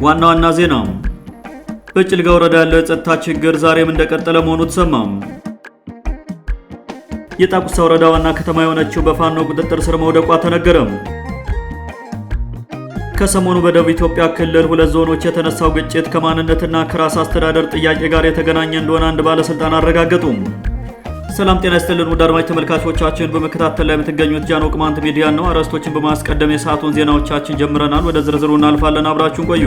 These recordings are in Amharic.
ዋና ዋና ዜና በጭልጋ ወረዳ ያለው የጸጥታ ችግር ዛሬም እንደቀጠለ መሆኑ ተሰማ። የጣቁሳ ወረዳ ዋና ከተማ የሆነችው በፋኖ ቁጥጥር ስር መውደቋ ተነገረ። ከሰሞኑ በደቡብ ኢትዮጵያ ክልል ሁለት ዞኖች የተነሳው ግጭት ከማንነትና ከራስ አስተዳደር ጥያቄ ጋር የተገናኘ እንደሆነ አንድ ባለስልጣን አረጋገጡ። ሰላም ጤና ይስጥልን ውድ አድማጭ ተመልካቾቻችን፣ በመከታተል ላይ የምትገኙት ጃኖ ቅማንት ሚዲያ ነው። አርዕስቶችን በማስቀደም የሰዓቱን ዜናዎቻችን ጀምረናል። ወደ ዝርዝሩ እናልፋለን። አብራችሁን ቆዩ።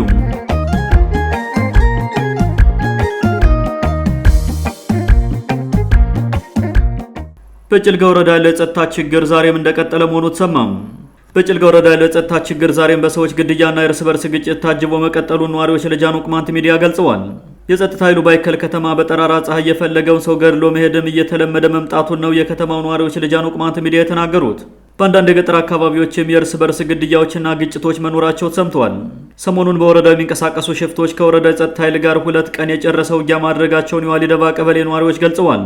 በጭልጋ ወረዳ ያለው የጸጥታ ችግር ዛሬም እንደቀጠለ መሆኑ ተሰማ። በጭልጋ ወረዳ ያለው የጸጥታ ችግር ዛሬም በሰዎች ግድያና የእርስ በርስ ግጭት ታጅቦ መቀጠሉን ነዋሪዎች ለጃኖ ቅማንት ሚዲያ ገልጸዋል። የጸጥታ ኃይሉ ባይከል ከተማ በጠራራ ፀሐይ የፈለገውን ሰው ገድሎ መሄድም እየተለመደ መምጣቱን ነው የከተማው ነዋሪዎች ለጃኖ ቅማንት ሚዲያ የተናገሩት። በአንዳንድ የገጠር አካባቢዎችም የእርስ በርስ ግድያዎችና ግጭቶች መኖራቸው ሰምተዋል። ሰሞኑን በወረዳው የሚንቀሳቀሱ ሽፍቶች ከወረዳው የጸጥታ ኃይል ጋር 2 ቀን የጨረሰ ውጊያ ማድረጋቸውን የዋሊደባ ቀበሌ ነዋሪዎች ገልጸዋል።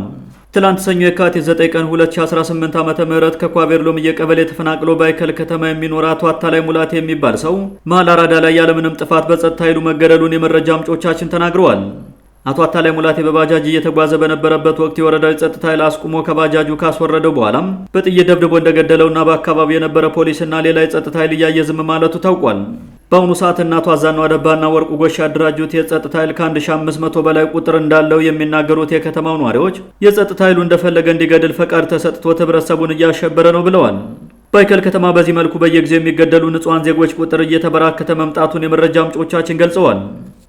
ትላንት ሰኞ የካቲት 9 ቀን 2018 ዓ.ም ከኳቤር ሎምዬ ቀበሌ ተፈናቅሎ ባይከል ከተማ የሚኖር አቶ አታላይ ሙላት የሚባል ሰው መሃል አራዳ ላይ ያለምንም ጥፋት በጸጥታ ኃይሉ መገደሉን የመረጃ ምንጮቻችን ተናግረዋል። አቶ አታላይ ሙላቴ በባጃጅ እየተጓዘ በነበረበት ወቅት የወረዳው ጸጥታ ኃይል አስቁሞ ከባጃጁ ካስወረደው በኋላም በጥይት ደብድቦ እንደገደለውና በአካባቢው የነበረ ፖሊስና ሌላ የጸጥታ ኃይል እያየ ዝም ማለቱ ታውቋል። በአሁኑ ሰዓት እናቷ አዛናው አደባና ወርቁ ጎሽ ያደራጁት የጸጥታ ኃይል ከ1500 በላይ ቁጥር እንዳለው የሚናገሩት የከተማው ነዋሪዎች የጸጥታ ኃይሉ እንደፈለገ እንዲገድል ፈቃድ ተሰጥቶት ህብረተሰቡን እያሸበረ ነው ብለዋል። ባይከል ከተማ በዚህ መልኩ በየጊዜው የሚገደሉ ንጹሃን ዜጎች ቁጥር እየተበራከተ መምጣቱን የመረጃ ምንጮቻችን ገልጸዋል።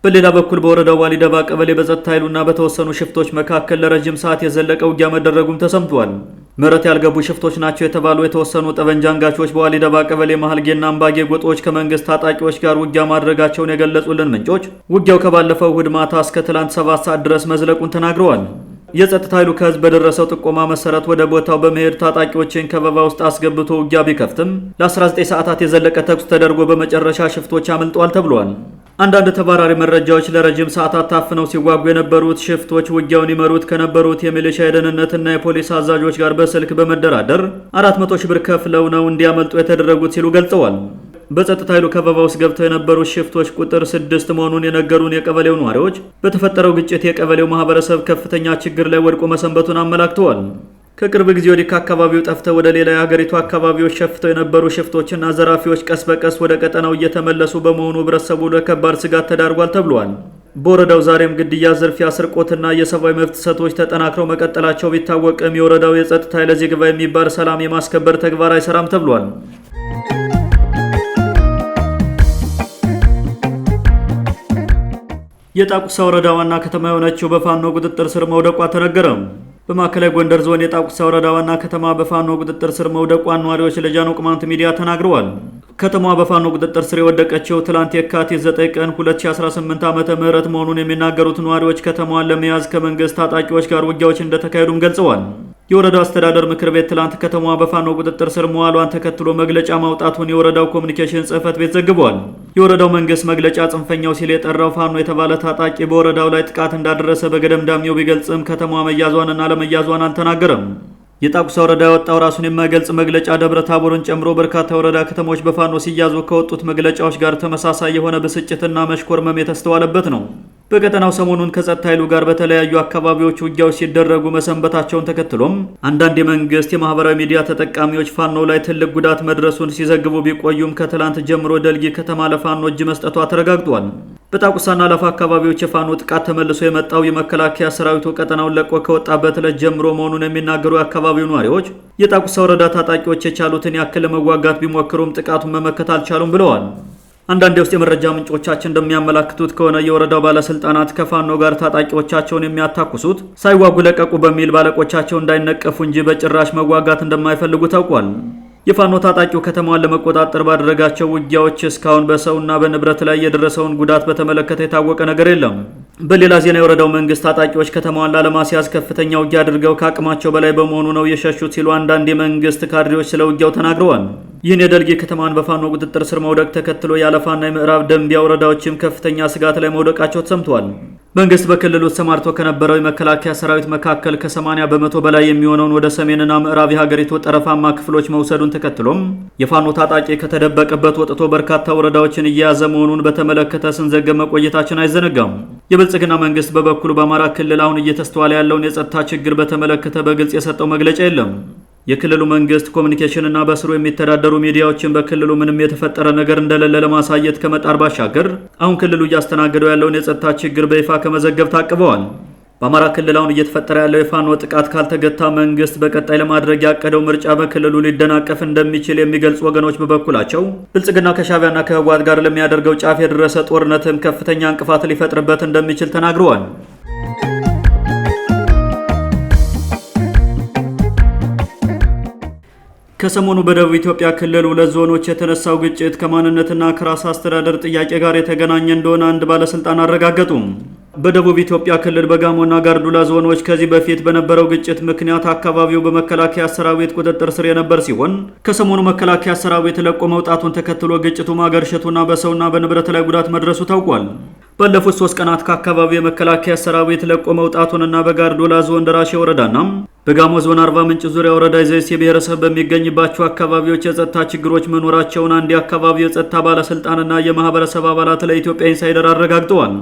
በሌላ በኩል በወረዳው ዋሊደባ ቀበሌ በጸጥታ ኃይሉና በተወሰኑ ሽፍቶች መካከል ለረጅም ሰዓት የዘለቀ ውጊያ መደረጉም ተሰምቷል። ምህረት ያልገቡ ሽፍቶች ናቸው የተባሉ የተወሰኑ ጠበንጃ አንጋቾች በዋሊደባ ቀበሌ መሀልጌና አምባጌ ጎጦች ከመንግስት ታጣቂዎች ጋር ውጊያ ማድረጋቸውን የገለጹልን ምንጮች ውጊያው ከባለፈው እሁድ ማታ እስከ ትላንት 7 ሰዓት ድረስ መዝለቁን ተናግረዋል። የጸጥታ ኃይሉ ከህዝብ በደረሰው ጥቆማ መሰረት ወደ ቦታው በመሄድ ታጣቂዎችን ከበባ ውስጥ አስገብቶ ውጊያ ቢከፍትም ለ19 ሰዓታት የዘለቀ ተኩስ ተደርጎ በመጨረሻ ሽፍቶች አምልጠዋል ተብሏል። አንዳንድ ተባራሪ መረጃዎች ለረጅም ሰዓታት ታፍነው ሲዋጉ የነበሩት ሽፍቶች ውጊያውን ይመሩት ከነበሩት የሚሊሻ የደህንነትና የፖሊስ አዛዦች ጋር በስልክ በመደራደር 400 ሺህ ብር ከፍለው ነው እንዲያመልጡ የተደረጉት ሲሉ ገልጸዋል። በጸጥታ ኃይሉ ከበባ ውስጥ ገብተው የነበሩት ሽፍቶች ቁጥር 6 መሆኑን የነገሩን የቀበሌው ነዋሪዎች በተፈጠረው ግጭት የቀበሌው ማህበረሰብ ከፍተኛ ችግር ላይ ወድቆ መሰንበቱን አመላክተዋል። ከቅርብ ጊዜ ወዲህ ከአካባቢው ጠፍተው ወደ ሌላ የሀገሪቱ አካባቢዎች ሸፍተው የነበሩ ሽፍቶችና ዘራፊዎች ቀስ በቀስ ወደ ቀጠናው እየተመለሱ በመሆኑ ህብረተሰቡ ለከባድ ስጋት ተዳርጓል ተብሏል። በወረዳው ዛሬም ግድያ፣ ዝርፊያ፣ ስርቆትና የሰብአዊ መብት ጥሰቶች ተጠናክረው መቀጠላቸው ቢታወቅም የወረዳው የጸጥታ ኃይል ለዚህ ግባ የሚባል ሰላም የማስከበር ተግባር አይሰራም ተብሏል። የጣቁሳ ወረዳ ዋና ከተማ የሆነችው በፋኖ ቁጥጥር ስር መውደቋ ተነገረ። በማዕከላዊ ጎንደር ዞን የጣቁሳ ወረዳ ዋና ከተማ በፋኖ ቁጥጥር ስር መውደቋን ነዋሪዎች ለጃኖ ቅማንት ሚዲያ ተናግረዋል። ከተማዋ በፋኖ ቁጥጥር ስር የወደቀችው ትላንት የካቲት 9 ቀን 2018 ዓ.ም መሆኑን የሚናገሩት ነዋሪዎች ከተማዋን ለመያዝ ከመንግስት ታጣቂዎች ጋር ውጊያዎች እንደተካሄዱም ገልጸዋል። የወረዳው አስተዳደር ምክር ቤት ትላንት ከተማዋ በፋኖ ቁጥጥር ስር መዋሏን ተከትሎ መግለጫ ማውጣቱን የወረዳው ኮሚኒኬሽን ጽህፈት ቤት ዘግቧል። የወረዳው መንግስት መግለጫ ጽንፈኛው ሲል የጠራው ፋኖ የተባለ ታጣቂ በወረዳው ላይ ጥቃት እንዳደረሰ በገደምዳሜው ቢገልጽም ከተማዋ መያዟንና አለመያዟን አልተናገረም። የጣቁሳ ወረዳ ያወጣው ራሱን የማይገልጽ መግለጫ ደብረ ታቦርን ጨምሮ በርካታ የወረዳ ከተሞች በፋኖ ሲያዙ ከወጡት መግለጫዎች ጋር ተመሳሳይ የሆነ ብስጭትና መሽኮርመም የተስተዋለበት ነው። በቀጠናው ሰሞኑን ከጸጥታ ኃይሉ ጋር በተለያዩ አካባቢዎች ውጊያዎች ሲደረጉ መሰንበታቸውን ተከትሎም አንዳንድ የመንግስት የማህበራዊ ሚዲያ ተጠቃሚዎች ፋኖ ላይ ትልቅ ጉዳት መድረሱን ሲዘግቡ ቢቆዩም ከትላንት ጀምሮ ደልጊ ከተማ ለፋኖ እጅ መስጠቷ ተረጋግጧል። በጣቁሳና አላፋ አካባቢዎች የፋኖ ጥቃት ተመልሶ የመጣው የመከላከያ ሰራዊቱ ቀጠናውን ለቆ ከወጣበት ዕለት ጀምሮ መሆኑን የሚናገሩ የአካባቢው ነዋሪዎች የጣቁሳ ወረዳ ታጣቂዎች የቻሉትን ያክል ለመዋጋት ቢሞክሩም ጥቃቱን መመከት አልቻሉም ብለዋል። አንዳንድ የውስጥ የመረጃ ምንጮቻችን እንደሚያመላክቱት ከሆነ የወረዳው ባለስልጣናት ከፋኖ ጋር ታጣቂዎቻቸውን የሚያታኩሱት ሳይዋጉ ለቀቁ በሚል ባለቆቻቸው እንዳይነቀፉ እንጂ በጭራሽ መዋጋት እንደማይፈልጉ ታውቋል። የፋኖ ታጣቂው ከተማዋን ለመቆጣጠር ባደረጋቸው ውጊያዎች እስካሁን በሰውና በንብረት ላይ የደረሰውን ጉዳት በተመለከተ የታወቀ ነገር የለም። በሌላ ዜና የወረዳው መንግስት ታጣቂዎች ከተማዋን ላለማስያዝ ከፍተኛ ውጊያ አድርገው ከአቅማቸው በላይ በመሆኑ ነው የሸሹት ሲሉ አንዳንድ የመንግስት ካድሬዎች ስለ ውጊያው ተናግረዋል። ይህን የደልጌ ከተማን በፋኖ ቁጥጥር ስር መውደቅ ተከትሎ የአለፋና የምዕራብ ደንቢያ ወረዳዎችም ከፍተኛ ስጋት ላይ መውደቃቸው ተሰምቷል። መንግስት በክልሉ ተሰማርቶ ከነበረው የመከላከያ ሰራዊት መካከል ከ80 በመቶ በላይ የሚሆነውን ወደ ሰሜንና ምዕራብ የሀገሪቱ ጠረፋማ ክፍሎች መውሰዱን ተከትሎም የፋኖ ታጣቂ ከተደበቀበት ወጥቶ በርካታ ወረዳዎችን እየያዘ መሆኑን በተመለከተ ስንዘገብ መቆየታችን አይዘነጋም። የብልጽግና መንግስት በበኩሉ በአማራ ክልል አሁን እየተስተዋለ ያለውን የጸጥታ ችግር በተመለከተ በግልጽ የሰጠው መግለጫ የለም። የክልሉ መንግስት ኮሚኒኬሽን እና በስሩ የሚተዳደሩ ሚዲያዎችን በክልሉ ምንም የተፈጠረ ነገር እንደሌለ ለማሳየት ከመጣር ባሻገር አሁን ክልሉ እያስተናገደው ያለውን የጸጥታ ችግር በይፋ ከመዘገብ ታቅበዋል። በአማራ ክልል አሁን እየተፈጠረ ያለው የፋኖ ጥቃት ካልተገታ መንግስት በቀጣይ ለማድረግ ያቀደው ምርጫ በክልሉ ሊደናቀፍ እንደሚችል የሚገልጹ ወገኖች በበኩላቸው ብልጽግና ከሻዕቢያና ከህወሓት ጋር ለሚያደርገው ጫፍ የደረሰ ጦርነትም ከፍተኛ እንቅፋት ሊፈጥርበት እንደሚችል ተናግረዋል። ከሰሞኑ በደቡብ ኢትዮጵያ ክልል 2 ዞኖች የተነሳው ግጭት ከማንነትና ከራስ አስተዳደር ጥያቄ ጋር የተገናኘ እንደሆነ አንድ ባለስልጣን አረጋገጡ። በደቡብ ኢትዮጵያ ክልል በጋሞና ጋርዱላ ዞኖች ከዚህ በፊት በነበረው ግጭት ምክንያት አካባቢው በመከላከያ ሰራዊት ቁጥጥር ስር የነበር ሲሆን ከሰሞኑ መከላከያ ሰራዊት ለቆ መውጣቱን ተከትሎ ግጭቱ ማገርሸቱና በሰውና በንብረት ላይ ጉዳት መድረሱ ታውቋል። ባለፉት 3 ቀናት ከአካባቢው የመከላከያ ሰራዊት ለቆ መውጣቱንና በጋርዱላ ዞን ደራሼ ወረዳና በጋሞ ዞን አርባ ምንጭ ዙሪያ ወረዳ ዘይሴ ብሔረሰብ በሚገኝባቸው አካባቢዎች የጸጥታ ችግሮች መኖራቸውን አንድ የአካባቢው የጸጥታ ባለስልጣንና የማህበረሰብ አባላት ለኢትዮጵያ ኢንሳይደር አረጋግጠዋል።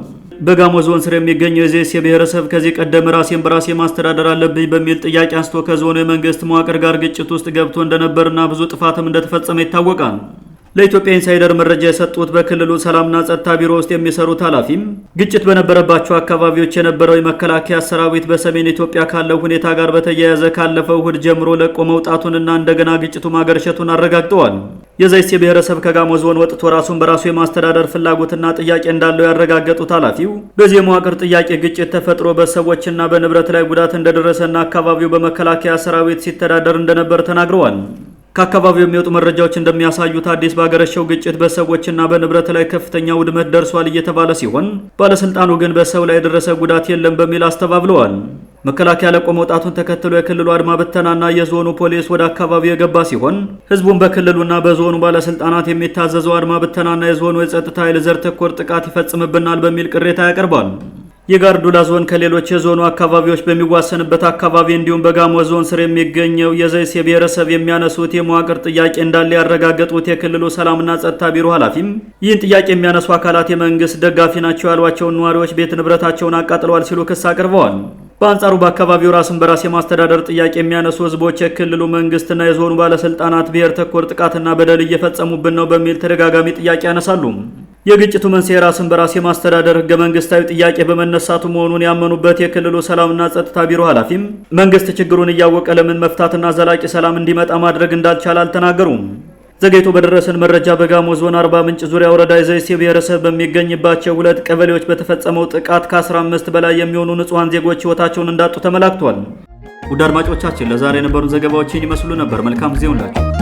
በጋሞ ዞን ስር የሚገኘው የዘይሴ ብሔረሰብ ከዚህ ቀደም ራሴን በራሴ ማስተዳደር አለብኝ በሚል ጥያቄ አንስቶ ከዞኑ የመንግስት መዋቅር ጋር ግጭት ውስጥ ገብቶ እንደነበርና ብዙ ጥፋትም እንደተፈጸመ ይታወቃል። ለኢትዮጵያ ኢንሳይደር መረጃ የሰጡት በክልሉ ሰላምና ጸጥታ ቢሮ ውስጥ የሚሰሩት ኃላፊም ግጭት በነበረባቸው አካባቢዎች የነበረው የመከላከያ ሰራዊት በሰሜን ኢትዮጵያ ካለው ሁኔታ ጋር በተያያዘ ካለፈው እሁድ ጀምሮ ለቆ መውጣቱንና እንደገና ግጭቱ ማገርሸቱን አረጋግጠዋል። የዘይሴ ብሔረሰብ ከጋሞ ዞን ወጥቶ ራሱን በራሱ የማስተዳደር ፍላጎትና ጥያቄ እንዳለው ያረጋገጡት ኃላፊው በዚህ የመዋቅር ጥያቄ ግጭት ተፈጥሮ በሰዎችና በንብረት ላይ ጉዳት እንደደረሰና አካባቢው በመከላከያ ሰራዊት ሲተዳደር እንደነበር ተናግረዋል። ከአካባቢው የሚወጡ መረጃዎች እንደሚያሳዩት አዲስ ባገረሸው ግጭት በሰዎችና በንብረት ላይ ከፍተኛ ውድመት ደርሷል እየተባለ ሲሆን ባለስልጣኑ ግን በሰው ላይ የደረሰ ጉዳት የለም በሚል አስተባብለዋል። መከላከያ ለቆ መውጣቱን ተከትሎ የክልሉ አድማ ብተናና የዞኑ ፖሊስ ወደ አካባቢው የገባ ሲሆን ህዝቡን በክልሉና በዞኑ ባለስልጣናት የሚታዘዘው አድማ ብተናና የዞኑ የጸጥታ ኃይል ዘር ተኮር ጥቃት ይፈጽምብናል በሚል ቅሬታ ያቀርባል። የጋርዱላ ዞን ከሌሎች የዞኑ አካባቢዎች በሚዋሰንበት አካባቢ እንዲሁም በጋሞ ዞን ስር የሚገኘው የዘይሴ ብሔረሰብ የሚያነሱት የመዋቅር ጥያቄ እንዳለ ያረጋገጡት የክልሉ ሰላምና ጸጥታ ቢሮ ኃላፊም ይህን ጥያቄ የሚያነሱ አካላት የመንግስት ደጋፊ ናቸው ያሏቸውን ነዋሪዎች ቤት ንብረታቸውን አቃጥለዋል ሲሉ ክስ አቅርበዋል። በአንጻሩ በአካባቢው ራስን በራስ የማስተዳደር ጥያቄ የሚያነሱ ህዝቦች የክልሉ መንግስትና የዞኑ ባለስልጣናት ብሔር ተኮር ጥቃትና በደል እየፈጸሙብን ነው በሚል ተደጋጋሚ ጥያቄ ያነሳሉ። የግጭቱ መንስኤ ራስን በራስ የማስተዳደር ህገ መንግስታዊ ጥያቄ በመነሳቱ መሆኑን ያመኑበት የክልሉ ሰላምና ጸጥታ ቢሮ ኃላፊም መንግስት ችግሩን እያወቀ ለምን መፍታትና ዘላቂ ሰላም እንዲመጣ ማድረግ እንዳልቻለ አልተናገሩም። ዘገይቶ በደረሰን መረጃ በጋሞ ዞን አርባ ምንጭ ዙሪያ ወረዳ የዘይሴ ብሔረሰብ በሚገኝባቸው 2 ቀበሌዎች በተፈጸመው ጥቃት ከ15 በላይ የሚሆኑ ንጹሃን ዜጎች ህይወታቸውን እንዳጡ ተመላክቷል። ውድ አድማጮቻችን ለዛሬ የነበሩን ዘገባዎችን ይመስሉ ነበር። መልካም ጊዜ ይሁንላችሁ።